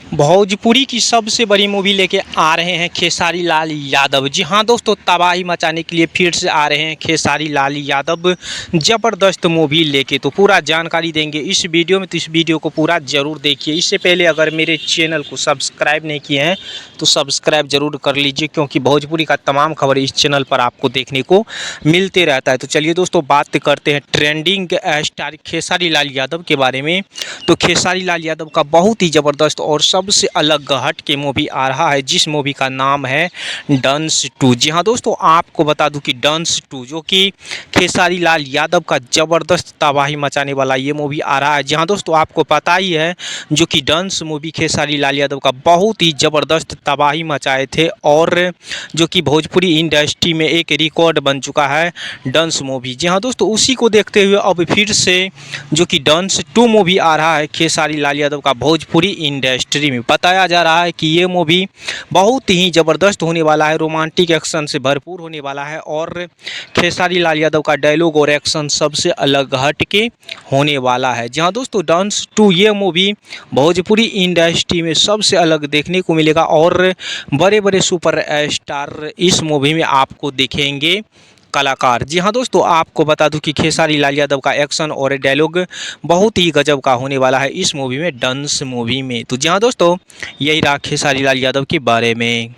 भोजपुरी की सबसे बड़ी मूवी लेके आ रहे हैं खेसारी लाल यादव। जी हाँ दोस्तों, तबाही मचाने के लिए फिर से आ रहे हैं खेसारी लाल यादव ज़बरदस्त मूवी लेके। तो पूरा जानकारी देंगे इस वीडियो में, तो इस वीडियो को पूरा ज़रूर देखिए। इससे पहले अगर मेरे चैनल को सब्सक्राइब नहीं किए हैं तो सब्सक्राइब ज़रूर कर लीजिए, क्योंकि भोजपुरी का तमाम खबर इस चैनल पर आपको देखने को मिलते रहता है। तो चलिए दोस्तों, बात करते हैं ट्रेंडिंग स्टार खेसारी लाल यादव के बारे में। तो खेसारी लाल यादव का बहुत ही ज़बरदस्त और सबसे अलग हट के मूवी आ रहा है, जिस मूवी का नाम है डंस 2। जी हाँ दोस्तों, आपको बता दूं कि डंस 2 जो कि खेसारी लाल यादव का ज़बरदस्त तबाही मचाने वाला ये मूवी आ रहा है। जी हाँ दोस्तों, आपको पता ही है जो कि डंस मूवी खेसारी लाल यादव का बहुत ही ज़बरदस्त तबाही मचाए थे, और जो कि भोजपुरी इंडस्ट्री में एक रिकॉर्ड बन चुका है डंस मूवी। जी हाँ दोस्तों, उसी को देखते हुए अब फिर से जो कि डंस 2 मूवी आ रहा है खेसारी लाल यादव का भोजपुरी इंडस्ट्री में। बताया जा रहा है कि ये मूवी बहुत ही ज़बरदस्त होने वाला है, रोमांटिक एक्शन से भरपूर होने वाला है, और खेसारी लाल यादव का डायलॉग और एक्शन सबसे अलग हट के होने वाला है। जहां दोस्तों डंस 2 ये मूवी भोजपुरी इंडस्ट्री में सबसे अलग देखने को मिलेगा, और बड़े बड़े सुपर स्टार इस मूवी में आपको देखेंगे कलाकार। जी हाँ दोस्तों, आपको बता दूं कि खेसारी लाल यादव का एक्शन और डायलॉग बहुत ही गजब का होने वाला है इस मूवी में, डंस मूवी में। तो जी हाँ दोस्तों, यही रहा खेसारी लाल यादव के बारे में।